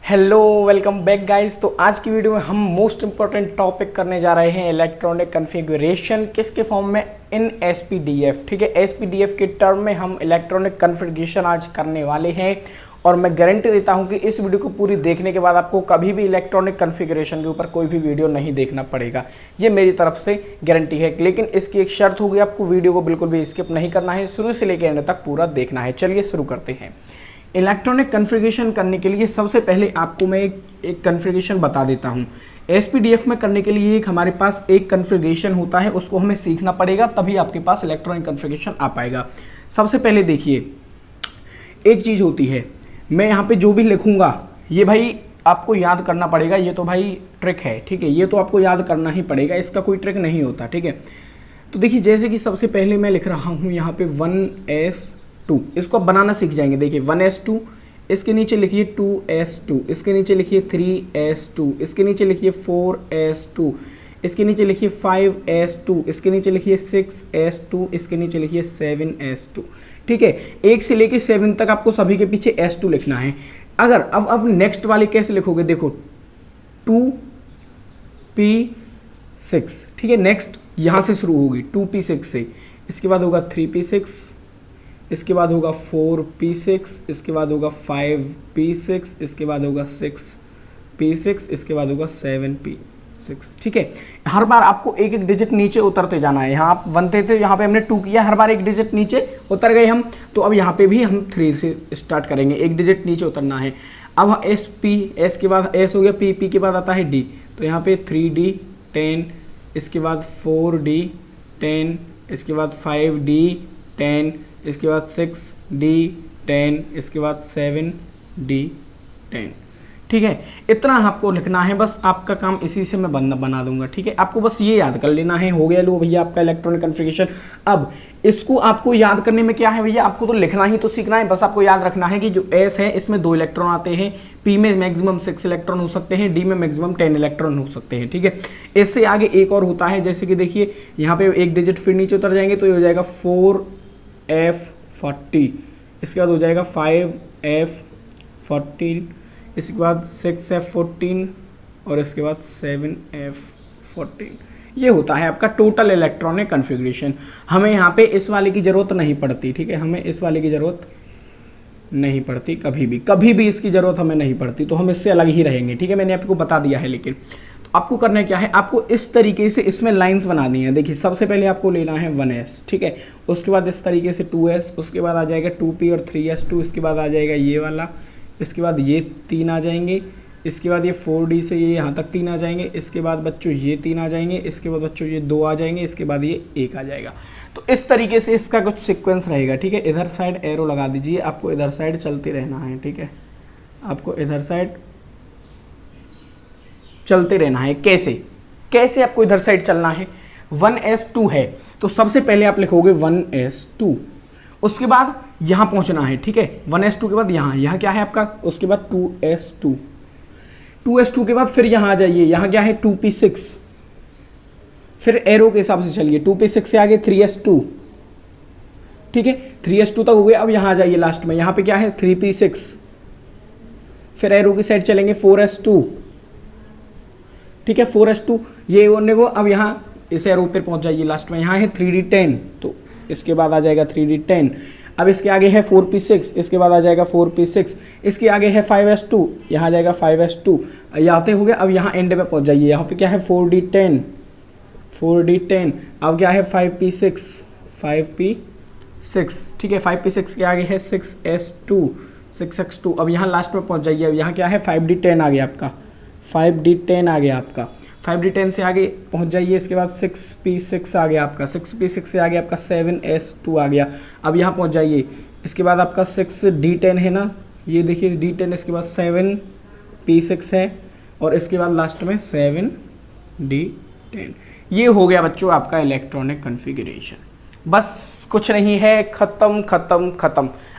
Hello welcome back guys. तो आज की वीडियो में हम मोस्ट इंपॉर्टेंट टॉपिक करने जा रहे हैं इलेक्ट्रॉनिक कॉन्फ़िगरेशन किसके फॉर्म में, इन एसपीडीएफ। ठीक है, एसपीडीएफ के टर्म में हम इलेक्ट्रॉनिक कॉन्फ़िगरेशन आज करने वाले हैं और मैं गारंटी देता हूं कि इस वीडियो को पूरी देखने के बाद आपको कभी भी इलेक्ट्रॉनिक कॉन्फ़िगरेशन के ऊपर कोई भी वीडियो नहीं देखना पड़ेगा, ये मेरी तरफ से गारंटी है। लेकिन इसकी एक शर्त होगी, आपको वीडियो को बिल्कुल भी स्किप नहीं करना है, शुरू से लेकर एंड तक पूरा देखना है। चलिए शुरू करते हैं। इलेक्ट्रॉनिक कॉन्फ़िगरेशन करने के लिए सबसे पहले आपको मैं एक कॉन्फ़िगरेशन बता देता हूं। एसपीडीएफ में करने के लिए हमारे पास एक कॉन्फ़िगरेशन होता है, उसको हमें सीखना पड़ेगा, तभी आपके पास इलेक्ट्रॉनिक कॉन्फ़िगरेशन आ पाएगा। सबसे पहले देखिए, एक चीज़ होती है, मैं यहाँ पे जो भी लिखूँगा ये भाई आपको याद करना पड़ेगा। ये तो भाई ट्रिक है, ठीक है, ये तो आपको याद करना ही पड़ेगा, इसका कोई ट्रिक नहीं होता। ठीक है, तो देखिए जैसे कि सबसे पहले मैं लिख रहा हूँ यहाँ पे 1s2, इसको आप बनाना सीख जाएंगे। देखिए 1s2, इसके नीचे लिखिए 2s2, इसके नीचे लिखिए 3s2, इसके नीचे लिखिए 4s2, इसके नीचे लिखिए 5s2, इसके नीचे लिखिए 6s2, इसके नीचे लिखिए 7s2। ठीक है, 1 से लेके 7 तक आपको सभी के पीछे s2 लिखना है। अगर अब नेक्स्ट वाले कैसे लिखोगे, देखो 2p6। ठीक है, नेक्स्ट यहाँ से शुरू होगी 2p6 से, इसके बाद होगा 3p6, इसके बाद होगा 4p6, इसके बाद होगा 5p6, इसके बाद होगा 6p6, इसके बाद होगा 7p6। ठीक है, हर बार आपको एक एक डिजिट नीचे उतरते जाना है। यहाँ आप 1 थे, यहाँ पे हमने 2 किया, हर बार एक डिजिट नीचे उतर गए हम, तो अब यहाँ पे भी हम 3 से स्टार्ट करेंगे, एक डिजिट नीचे उतरना है। अब एस के बाद एस हो गया, पी के बाद आता है डी, तो यहाँ पे 3d 10, इसके बाद 4d 10, इसके बाद 5d 10, इसके बाद 6d 10, इसके बाद 7d 10। ठीक है, इतना आपको लिखना है, बस आपका काम इसी से मैं बना दूंगा। ठीक है, आपको बस ये याद कर लेना है। हो गया लो भैया आपका इलेक्ट्रॉनिक कॉन्फ़िगरेशन। अब इसको आपको याद करने में क्या है भैया, आपको तो लिखना ही तो सीखना है। बस आपको याद रखना है कि जो एस है इसमें 2 इलेक्ट्रॉन आते हैं, पी में मैक्सिमम 6 इलेक्ट्रॉन हो सकते हैं, डी में मैक्सिमम 10 इलेक्ट्रॉन हो सकते हैं। ठीक है, इससे आगे एक और होता है, जैसे कि देखिए यहाँ पे एक डिजिट फिर नीचे उतर जाएंगे तो ये हो जाएगा 4f40, इसके बाद हो जाएगा 5f14, इसके बाद 6f14 और इसके बाद 7f14। ये होता है आपका टोटल इलेक्ट्रॉनिक कॉन्फ़िगरेशन। हमें यहाँ पे इस वाले की ज़रूरत नहीं पड़ती। ठीक है, हमें इस वाले की ज़रूरत नहीं पड़ती, कभी भी इसकी ज़रूरत हमें नहीं पड़ती, तो हम इससे अलग ही रहेंगे। ठीक है, मैंने आपको बता दिया है। लेकिन तो आपको करना क्या है, आपको इस तरीके से इसमें लाइंस बनानी है। देखिए सबसे पहले आपको लेना है 1s, ठीक है, उसके बाद इस तरीके से 2s, उसके बाद आ जाएगा 2p और 3s2, इसके बाद आ जाएगा ये वाला, इसके बाद ये 3 आ जाएंगे, इसके बाद ये 4d से ये यहाँ तक 3 आ जाएंगे, इसके बाद बच्चों ये 3 आ जाएंगे, इसके बाद बच्चों ये 2 आ जाएंगे, इसके बाद ये 1 आ जाएगा। तो इस तरीके से इसका कुछ सीक्वेंस रहेगा। ठीक है, इधर साइड एरो लगा दीजिए, आपको इधर साइड चलते रहना है। ठीक है, आपको इधर साइड चलते रहना है। कैसे आपको इधर साइड चलना है, 1s2 है तो सबसे पहले आप लिखोगे 1s2, उसके बाद यहाँ पहुँचना है। ठीक है, 1s2 के बाद यहाँ क्या है आपका, उसके बाद 2s2, 2s2 के बाद फिर यहाँ आ जाइए, यहाँ क्या है 2p6, फिर एरो के हिसाब से चलिए, 2p6 से आगे 3s2। ठीक है, 3s2 तक हो गया। अब यहाँ आ जाइए लास्ट में, यहाँ पे क्या है 3p6, फिर एरो की साइड चलेंगे 4s2। ठीक है, 4s2 ये होने को, अब यहाँ इस एरो पर पहुँच जाइए लास्ट में, यहाँ है 3d10, तो इसके बाद आ जाएगा 3d10। अब इसके आगे है 4p6, इसके बाद आ जाएगा 4p6, इसके आगे है 5s2, यहाँ आ जाएगा 5s2। ये आते हो गए, अब यहाँ एंड में पहुँच जाइए, यहाँ पे क्या है 4d10, 4d10। अब क्या है 5p6, 5p6। ठीक है, 5p6 के आगे है 6s2, 6x2। अब यहाँ लास्ट में पहुँच जाइए, अब यहाँ क्या है 5d10 आ गया आपका, 5d10 आ गया आपका, 5d10 से आगे पहुंच जाइए, इसके बाद 6p6 आ गया आपका, 6p6 से आगे आपका 7s2 आ गया। अब यहाँ पहुंच जाइए, इसके बाद आपका 6d10 है ना, ये देखिए d10, इसके बाद 7p6 है और इसके बाद लास्ट में 7d10। ये हो गया बच्चों आपका इलेक्ट्रॉनिक कॉन्फ़िगरेशन। बस कुछ नहीं है, ख़त्म।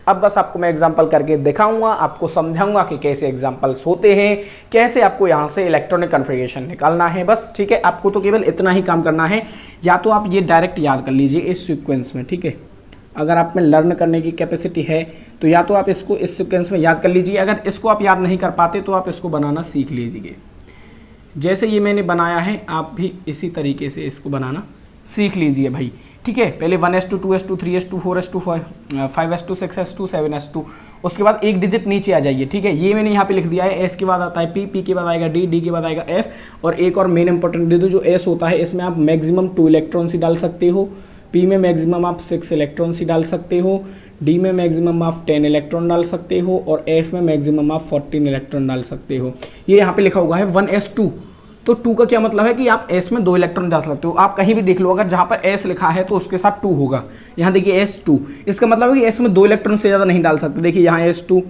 अब बस आपको मैं एग्जांपल करके दिखाऊंगा, आपको समझाऊंगा कि कैसे एग्जांपल्स होते हैं, कैसे आपको यहाँ से इलेक्ट्रॉनिक कॉन्फ़िगरेशन निकालना है। बस ठीक है, आपको तो केवल इतना ही काम करना है, या तो आप ये डायरेक्ट याद कर लीजिए इस सीक्वेंस में। ठीक है, अगर आप में लर्न करने की कैपेसिटी है तो या तो आप इसको इस सीक्वेंस में याद कर लीजिए, अगर इसको आप याद नहीं कर पाते तो आप इसको बनाना सीख लीजिए। जैसे ये मैंने बनाया है आप भी इसी तरीके से इसको बनाना सीख लीजिए भाई, ठीक है। पहले 1s2 2s2 3s2 4s2 5s2 6s2 7s2, उसके बाद एक डिजिट नीचे आ जाइए, ठीक है। ये मैंने यहाँ पे लिख दिया है, s के बाद आता है p, p के बाद आएगा d, d के बाद आएगा f, और एक और मेन इंपॉर्टेंट दे दो, जो s होता है इसमें आप मैक्सिमम 2 इलेक्ट्रॉन्स ही डाल सकते हो, p में मैक्सिमम आप 6 इलेक्ट्रॉन्स ही डाल सकते हो, d में मैक्सिमम आप 10 इलेक्ट्रॉन डाल सकते हो, और f में मैक्सिमम आप 14 इलेक्ट्रॉन डाल सकते हो। ये यहाँ पे लिखा हुआ है 1s2, तो 2 का क्या मतलब है कि आप s में 2 इलेक्ट्रॉन डाल सकते हो। आप कहीं भी देख लो, अगर जहाँ पर s लिखा है तो उसके साथ 2 होगा। यहाँ देखिए s2, इसका मतलब है कि s में 2 इलेक्ट्रॉन से ज़्यादा नहीं डाल सकते। देखिए यहाँ s2,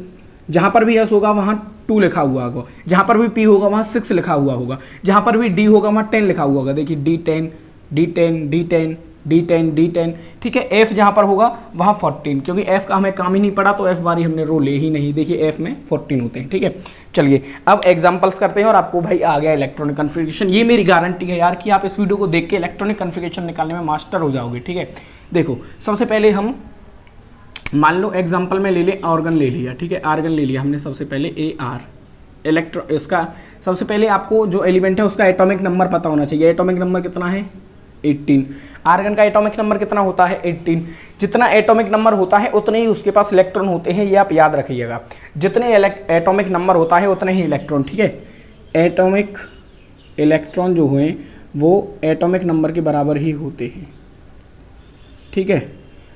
जहाँ पर भी s होगा वहाँ 2 लिखा हुआ होगा, जहाँ पर भी p होगा वहाँ 6 लिखा हुआ होगा, जहाँ पर भी d होगा वहाँ 10 लिखा हुआ होगा। देखिए d10 d10 d10 d10 d10, ठीक है। f जहाँ पर होगा वहाँ 14, क्योंकि f का हमें काम ही नहीं पड़ा तो f वाली हमने रो ले ही नहीं। देखिए f में 14 होते हैं, ठीक है। चलिए अब एग्जांपल्स करते हैं और आपको भाई आ गया इलेक्ट्रॉनिक कन्फिगरेशन। ये मेरी गारंटी है यार कि आप इस वीडियो को देख के इलेक्ट्रॉनिक कन्फिगरेशन निकालने में मास्टर हो जाओगे, ठीक है। देखो सबसे पहले हम मान लो एग्जाम्पल में ले लें, ऑर्गन ले लिया, ठीक है। आर्गन ले लिया हमने सबसे पहले AR इसका सबसे पहले आपको जो एलिमेंट है उसका एटॉमिक नंबर पता होना चाहिए। एटॉमिक नंबर कितना है 18। आर्गन का एटॉमिक नंबर कितना होता है 18। जितना एटॉमिक नंबर होता है उतने ही उसके पास इलेक्ट्रॉन होते हैं, ये आप याद रखिएगा। जितने एटॉमिक नंबर होता है उतने ही इलेक्ट्रॉन, ठीक है। एटॉमिक इलेक्ट्रॉन जो हुए वो एटॉमिक नंबर के बराबर ही होते हैं, ठीक है।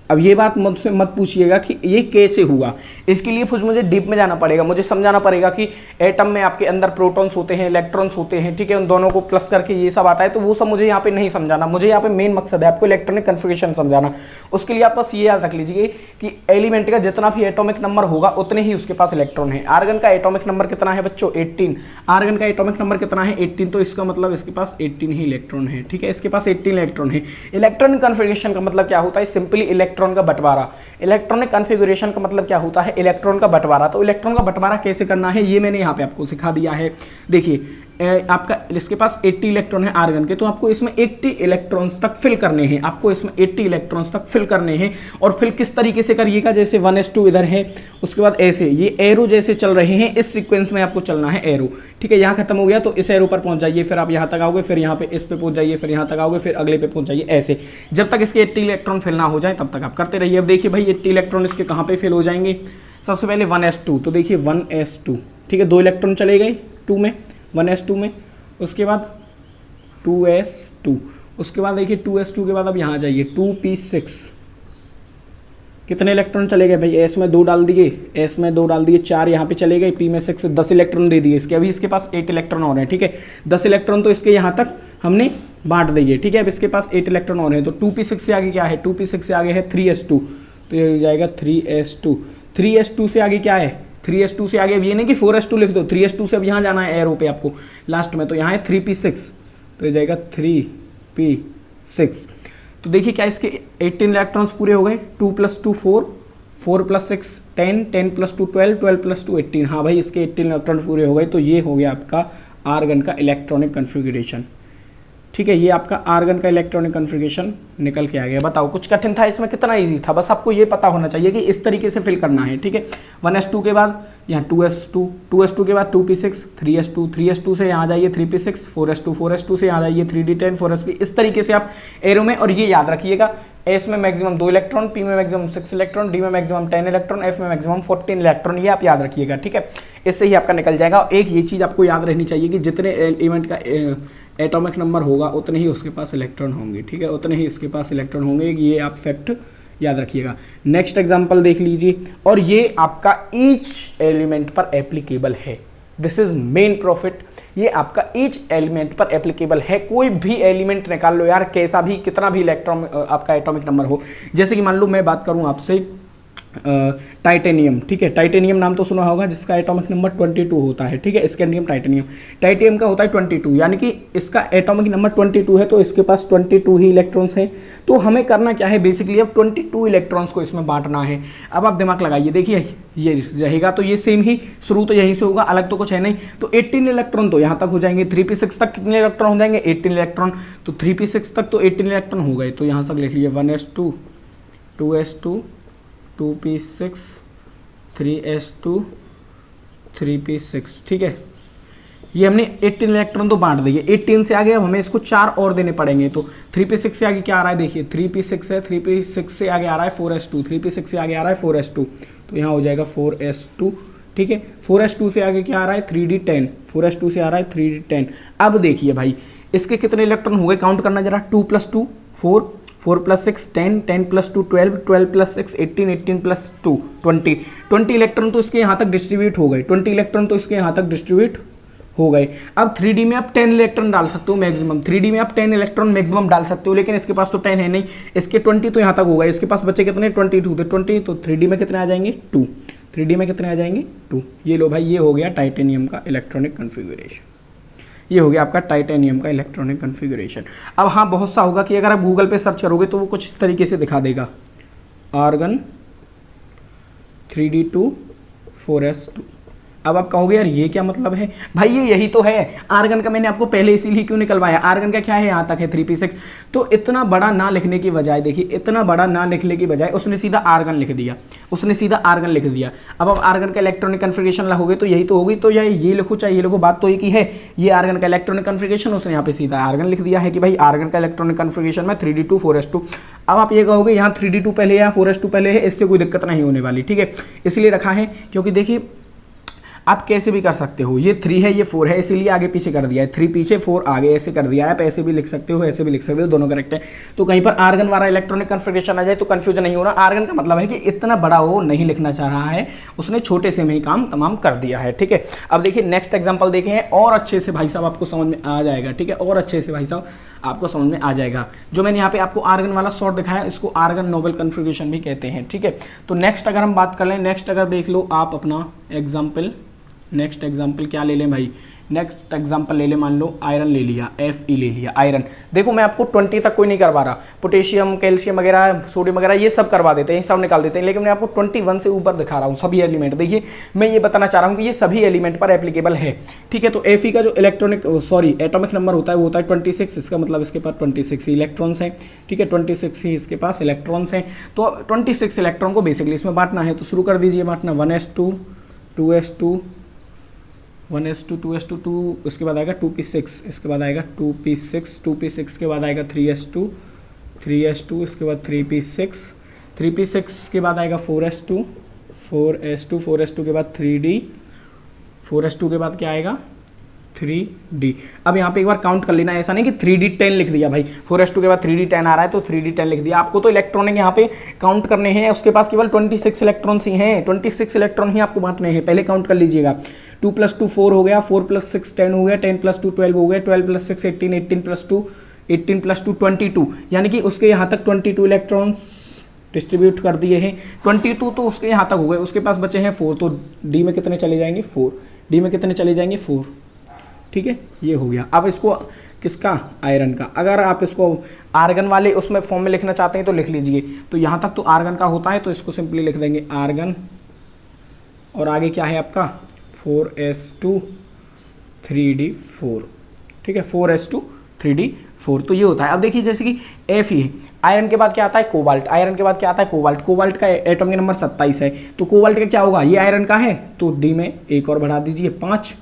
अब ये बात मुझसे मत पूछिएगा कि ये कैसे हुआ, इसके लिए फिर मुझे डीप में जाना पड़ेगा, मुझे समझाना पड़ेगा कि एटम में आपके अंदर प्रोटॉन्स होते हैं, इलेक्ट्रॉन्स होते हैं, ठीक है। उन दोनों को प्लस करके ये सब आता है, तो वो सब मुझे यहाँ पे नहीं समझाना। मुझे यहाँ पे मेन मकसद है आपको इलेक्ट्रॉनिक कन्फिगरेशन समझाना। उसके लिए आप बस ये याद रख लीजिए कि एलिमेंट का जितना भी एटॉमिक नंबर होगा उतने ही उसके पास इलेक्ट्रॉन है। आर्गन का एटॉमिक नंबर कितना है बच्चों 18। आर्गन का एटॉमिक नंबर कितना है 18, तो इसका मतलब इसके पास 18 ही इलेक्ट्रॉन है, ठीक है। इसके पास 18 इलेक्ट्रॉन है। इलेक्ट्रॉनिक कन्फिगरेशन का मतलब क्या होता है, सिंपली इलेक्ट्रॉन का बंटवारा। इलेक्ट्रॉनिक कॉन्फ़िगरेशन का मतलब क्या होता है, इलेक्ट्रॉन का बंटवारा। तो इलेक्ट्रॉन का बंटवारा कैसे करना है ये मैंने यहाँ पे आपको सिखा दिया है। देखिए आपका इसके पास 80 इलेक्ट्रॉन है आर्गन के, तो आपको इसमें 80 इलेक्ट्रॉन्स तक फिल करने हैं। आपको इसमें 80 इलेक्ट्रॉन्स तक फिल करने हैं, और फिल किस तरीके से करिएगा, जैसे 1s2 इधर है, उसके बाद ऐसे ये एरो जैसे चल रहे हैं, इस सीक्वेंस में आपको चलना है एरो, ठीक है। यहाँ खत्म हो गया तो इस एरो पर पहुंच जाइए, फिर आप यहाँ तक आओगे, फिर यहाँ पे इस पे पहुंच जाइए, फिर यहाँ तक आओगे, फिर अगले पे पहुंच जाइए, ऐसे जब तक इसके 80 इलेक्ट्रॉन फिल ना हो जाए तब तक आप करते रहिए। अब देखिए भाई 80 इलेक्ट्रॉन इसके कहाँ पे फिल हो जाएंगे। सबसे पहले 1s2, तो देखिए 1s2, ठीक है, 2 इलेक्ट्रॉन चले गए 2 में, 1s2 में। उसके बाद 2s2, उसके बाद देखिए 2s2 के बाद अब यहाँ जाइए 2p6, कितने इलेक्ट्रॉन चले गए भाई, s में 2 डाल दिए, s में 2 डाल दिए, 4 यहाँ पे चले गए, p में 6, 10 इलेक्ट्रॉन दे दिए इसके। अभी इसके पास 8 इलेक्ट्रॉन और हैं, ठीक है। 10 इलेक्ट्रॉन तो इसके यहाँ तक हमने बांट दिए, ठीक है। अब इसके पास 8 इलेक्ट्रॉन और हैं, तो 2p6 से आगे क्या है, 2p6 से आगे है 3s2, तो ये हो जाएगा 3s2। 3s2 से आगे क्या है, 3s2 से आगे अब ये नहीं कि 4s2 लिख दो, 3s2 से अब यहाँ जाना है एरो पे आपको लास्ट में, तो यहाँ है 3p6, तो ये जाएगा 3p6। तो देखिए क्या इसके 18 इलेक्ट्रॉन्स पूरे हो गए, 2 + 2 4, 4 + 6 10, 10 + 2 12, 12 + 2 18। हाँ भाई इसके 18 इलेक्ट्रॉन पूरे हो गए, तो ये हो गया आपका आर्गन का इलेक्ट्रॉनिक कन्फिगरेशन, ठीक है। ये आपका आर्गन का इलेक्ट्रॉनिक कन्फिगरेशन निकल के आ गया। बताओ कुछ कठिन था इसमें, कितना इजी था, बस आपको ये पता होना चाहिए कि इस तरीके से फिल करना है, ठीक है। 1s2 के बाद यहाँ 2s2, 2s2 के बाद 2p6, 3s2, 3s2 से यहाँ जाइए 3p6, 4s2, 4s2 से यहाँ जाइए 3d10, 4sp, इस तरीके से आप एरो में। और ये याद रखिएगा, s में मैक्सिमम 2 इलेक्ट्रॉन, p में मैक्सिमम 6 इलेक्ट्रॉन, d में मैक्सिमम 10 इलेक्ट्रॉन, f में मैक्सिमम 14 इलेक्ट्रॉन, ये आप याद रखिएगा, ठीक है। इससे ही आपका निकल जाएगा। एक ये चीज़ आपको याद रहनी चाहिए कि जितने एलिमेंट का एटॉमिक नंबर होगा उतने ही उसके पास इलेक्ट्रॉन होंगे, ठीक है, उतने ही इसके पास इलेक्ट्रॉन होंगे। ये आप फैक्ट याद रखिएगा। नेक्स्ट एग्जांपल देख लीजिए, और ये आपका ईच एलिमेंट पर एप्लीकेबल है। दिस इज मेन प्रॉफिट, ये आपका ईच एलिमेंट पर एप्लीकेबल है। कोई भी एलिमेंट निकाल लो यार, कैसा भी कितना भी इलेक्ट्रॉन आपका एटॉमिक नंबर हो। जैसे कि मान लो मैं बात करूं आपसे टाइटेनियम, ठीक है। टाइटेनियम नाम तो सुना होगा, जिसका एटॉमिक नंबर 22 होता है, ठीक है। स्कैंडियम टाइटेनियम, टाइटेनियम का होता है 22, यानी कि इसका एटॉमिक नंबर 22 है, तो इसके पास 22 ही इलेक्ट्रॉन्स हैं। तो हमें करना क्या है बेसिकली, अब 22 इलेक्ट्रॉन्स को इसमें बांटना है। अब आप दिमाग लगाइए, देखिए ये रहेगा तो ये सेम ही, शुरू तो यहीं से होगा, अलग तो कुछ है नहीं। तो 18 इलेक्ट्रॉन तो यहाँ तक हो जाएंगे, 3p6 तक कितने इलेक्ट्रॉन हो जाएंगे 18 इलेक्ट्रॉन, तो 3p6 तक तो 18 इलेक्ट्रॉन हो गए। तो यहाँ से लिख लीजिए 1s2 2s2 2p6 3s2 3p6, ठीक है। ये हमने 18 इलेक्ट्रॉन तो बांट दिए, 18 से आगे अब हमें इसको 4 और देने पड़ेंगे। तो 3p6 से आगे क्या आ रहा है, देखिए 3p6 है, 3p6 से आगे आ रहा है 4s2, 3p6 से आगे आ रहा है 4s2, तो यहाँ हो जाएगा 4s2, ठीक है। 4s2 से आगे क्या आ रहा है 3d10, 4s2 से आ रहा है 3d10। अब देखिए भाई इसके कितने इलेक्ट्रॉन हो गए, काउंट करना जरा, 2 + 2 4, 4 + 6 10, 10 + 2 12, 12 + 6 18, 18 + 2 20, 20 इलेक्ट्रॉन तो इसके यहाँ तक डिस्ट्रीब्यूट हो गए, 20 इलेक्ट्रॉन तो इसके यहाँ तक डिस्ट्रीब्यूट हो गए। अब 3D में आप 10 इलेक्ट्रॉन डाल सकते हो मैक्सिमम, 3D में आप 10 इलेक्ट्रॉन मैक्सिमम डाल सकते हो, लेकिन इसके पास तो 10 है नहीं, इसके 20 तो यहाँ तक हो गए, इसके पास बचे कितने 22, तो 20, तो 3D में कितने आ जाएंगे 2, 3D में कितने आ जाएंगे 2। ये लो भाई, ये हो गया टाइटेनियम का इलेक्ट्रॉनिक कन्फिगुरेशन, ये हो गया आपका टाइटेनियम का इलेक्ट्रॉनिक कन्फिगुरेशन। अब हाँ, बहुत सा होगा कि अगर आप गूगल पे सर्च करोगे तो वो कुछ इस तरीके से दिखा देगा, आर्गन 3d2 4s2। अब आप कहोगे यार ये क्या मतलब है, भाई ये यही तो है, आर्गन का मैंने आपको पहले इसीलिए क्यों निकलवाया, आर्गन का क्या है, यहाँ तक है 3p6। तो इतना बड़ा ना लिखने की बजाय, देखिए इतना बड़ा ना लिखने की बजाय उसने सीधा आर्गन लिख दिया, उसने सीधा आर्गन लिख दिया। अब आप आर्गन का इलेक्ट्रॉनिक कन्फिगरेशन लिखोगे तो यही तो होगी, तो ये लिखो चाहे ये लिखो, बात तो एक ही है, ये आर्गन का इलेक्ट्रॉनिक कन्फिगरेशन, उसने यहाँ पे सीधा आर्गन लिख दिया है कि भाई आर्गन का इलेक्ट्रॉनिक कन्फिगरेशन में 3d2 4s2। अब आप ये कहोगे यहाँ 3d2 पहले या 4s2 पहले है, इससे कोई दिक्कत नहीं होने वाली, ठीक है, इसलिए रखा है क्योंकि देखिए आप कैसे भी कर सकते हो, ये 3 है ये 4 है, इसीलिए आगे पीछे कर दिया है, 3 पीछे 4 आगे ऐसे कर दिया है। आप ऐसे भी लिख सकते हो, ऐसे भी लिख सकते हो, दोनों करेक्ट है। तो कहीं पर आर्गन वाला इलेक्ट्रॉनिक कन्फिगरेशन आ जाए तो कंफ्यूजन नहीं होना। आर्गन का मतलब है कि इतना बड़ा वो नहीं लिखना चाह रहा है, उसने छोटे से में ही काम तमाम कर दिया है, ठीक है। अब देखिए नेक्स्ट एग्जाम्पल देखें, और अच्छे से भाई साहब आपको समझ में आ जाएगा, ठीक है, और अच्छे से भाई साहब आपको समझ में आ जाएगा। जो मैंने यहाँ पे आपको आर्गन वाला शॉर्ट दिखाया, इसको आर्गन नोबल कन्फिगरेशन भी कहते हैं, ठीक है। तो नेक्स्ट अगर हम बात कर लें, नेक्स्ट अगर देख लो आप अपना एग्जाम्पल, नेक्स्ट एग्जाम्पल क्या ले लें भाई, नेक्स्ट एग्जाम्पल ले ले, मान लो आयरन ले लिया, Fe ले लिया, आयरन। देखो मैं आपको 20 तक कोई नहीं करवा रहा, पोटेशियम कैल्शियम वगैरह सोडियम वगैरह ये सब करवा देते हैं, सब निकाल देते हैं, लेकिन मैं आपको 21 से ऊपर दिखा रहा हूँ सभी एलिमेंट। देखिए मैं ये बताना चाह रहा हूँ कि ये सभी एलिमेंट पर एप्लीकेबल है, ठीक है। तो Fe का जो एटॉमिक नंबर होता है वो होता है 26, इसका मतलब इसके पास 26 इलेक्ट्रॉन्स हैं, ठीक है, 26 ही इसके पास इलेक्ट्रॉन्स हैं। तो 26 इलेक्ट्रॉन को बेसिकली इसमें बांटना है, तो शुरू कर दीजिए बांटना, 1s2 2s2 1s2 2s2 2, उसके बाद आएगा 2p6, इसके बाद आएगा 2p6, 2p6 के बाद आएगा 3s2 3s2, इसके बाद 3p6 3p6 के बाद आएगा 4s2 4s2 4s2 के बाद 3d 4s2 के बाद क्या आएगा 3d। अब यहाँ पे एक बार काउंट कर लेना, ऐसा नहीं कि 3d10 लिख दिया भाई, 4s2 के बाद 3d10 आ रहा है तो 3d10 लिख दिया। आपको तो इलेक्ट्रॉनिक यहाँ पे काउंट करने हैं, उसके पास केवल 26 इलेक्ट्रॉन्स ही हैं, 26 इलेक्ट्रॉन ही आपको बांटने हैं, पहले काउंट कर लीजिएगा। 2 + 2 4 हो गया, 4 + 6 10 हो गया, 10 + 2 12 हो गया, 12 + 6 18, 18 + 2 18 + 2 22, यानी कि उसके यहाँ तक 22 इलेक्ट्रॉन्स डिस्ट्रीब्यूट कर दिए हैं। 22 तो उसके यहाँ तक हो गए, उसके पास बचे हैं 4, तो डी में कितने चले जाएंगे 4, डी में कितने चले जाएंगे 4, ठीक है, ये हो गया। अब इसको किसका, आयरन का। अगर आप इसको आर्गन वाले उसमें फॉर्म में लिखना चाहते हैं तो लिख लीजिए, तो यहाँ तक तो आर्गन का होता है, तो इसको सिंपली लिख देंगे आर्गन, और आगे क्या है आपका 4s2 3d4, ठीक है, 4s2 3d4, तो ये होता है। अब देखिए जैसे कि Fe है, आयरन के बाद क्या आता है कोबाल्ट, आयरन के बाद क्या आता है कोबाल्ट, कोबाल्ट का एटॉमिक नंबर 27 है, तो कोबाल्ट का क्या होगा, ये आयरन का है तो डी में एक और बढ़ा दीजिए 5,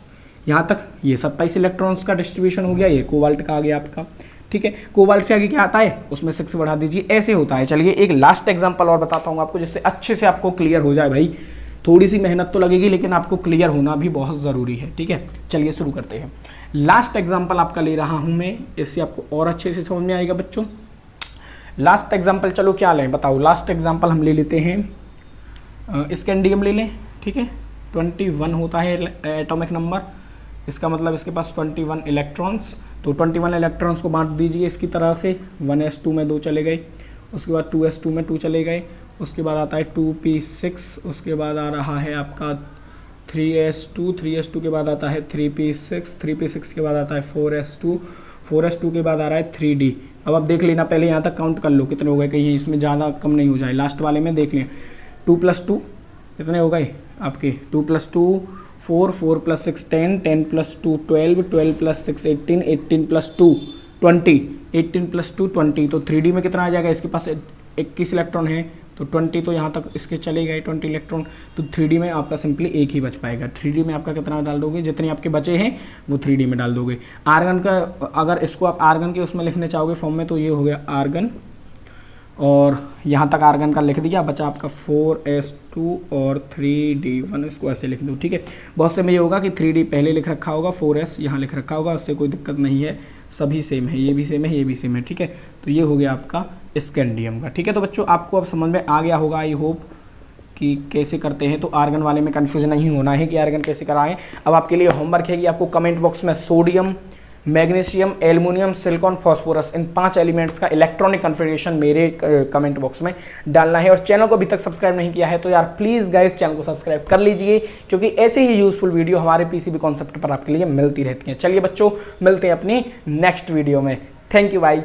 यहाँ तक ये 27 इलेक्ट्रॉन्स का डिस्ट्रीब्यूशन हो गया, ये कोबाल्ट का आ गया आपका, ठीक है। कोबाल्ट से आगे क्या आता है, उसमें 6 बढ़ा दीजिए, ऐसे होता है। चलिए एक लास्ट एग्जांपल और बताता हूँ आपको, जिससे अच्छे से आपको क्लियर हो जाए भाई। थोड़ी सी मेहनत तो लगेगी, लेकिन आपको क्लियर होना भी बहुत ज़रूरी है, ठीक है। चलिए शुरू करते हैं। लास्ट एग्जाम्पल आपका ले रहा हूँ मैं, इससे आपको और अच्छे से समझ में आएगा बच्चों। लास्ट एग्जाम्पल चलो क्या लें बताओ, लास्ट एग्जाम्पल हम ले लेते हैं स्कैंडियम ले लें, ठीक है। 21 होता है एटॉमिक नंबर, इसका मतलब इसके पास 21 इलेक्ट्रॉन्स, तो 21 इलेक्ट्रॉन्स को बांट दीजिए इसकी तरह से, 1s2 में 2 चले गए, उसके बाद 2s2 में 2 चले गए, उसके बाद आता है 2p6, उसके बाद आ रहा है आपका 3s2, 3s2 के बाद आता है 3p6, 3p6 के बाद आता है 4s2, 4s2 के बाद आ रहा है 3d। अब आप देख लेना, पहले यहाँ तक काउंट कर लो कितने हो गए, कहीं इसमें ज़्यादा कम नहीं हो जाए, लास्ट वाले में देख लें। 2 + 2 कितने हो गए आपके, 2 + 2 4, 4 + 6 10, 10 + 2 12, 12 + 6 18, 18 + 2 20, 18 + 2 20, तो 3d में कितना आ जाएगा, इसके पास 21 इलेक्ट्रॉन है, तो 20 तो यहाँ तक इसके चले गए 20 इलेक्ट्रॉन, तो 3D में आपका सिंपली एक ही बच पाएगा। 3D में आपका कितना डाल दोगे, जितने आपके बचे हैं वो 3D में डाल दोगे। आर्गन का अगर इसको आप आर्गन के उसमें लिखने चाहोगे फॉर्म में, तो ये हो गया आर्गन, और यहाँ तक आर्गन का लिख दिया, बचा आपका 4s2 और 3d1, इसको ऐसे लिख दो, ठीक है। बहुत से में ये होगा कि 3d पहले लिख रखा होगा, 4s यहाँ लिख रखा होगा, उससे कोई दिक्कत नहीं है, सभी सेम है, ये भी सेम है, ये भी सेम है, ठीक है। तो ये हो गया आपका स्कैंडियम का, ठीक है। तो बच्चों आपको अब समझ में आ गया होगा, आई होप, कि कैसे करते हैं। तो आर्गन वाले में कन्फ्यूजन नहीं होना है कि आर्गन कैसे कराएं। अब आपके लिए होमवर्क है कि आपको कमेंट बॉक्स में sodium, magnesium, aluminium, silicon, phosphorus, इन 5 एलिमेंट्स का इलेक्ट्रॉनिक कन्फिगरेशन मेरे कमेंट बॉक्स में डालना है। और चैनल को अभी तक सब्सक्राइब नहीं किया है तो यार प्लीज़ गाइस चैनल को सब्सक्राइब कर लीजिए, क्योंकि ऐसे ही यूजफुल वीडियो हमारे पीसीबी कॉन्सेप्ट पर आपके लिए मिलती रहती हैं। चलिए बच्चों, मिलते हैं अपनी नेक्स्ट वीडियो में। थैंक यू भाई।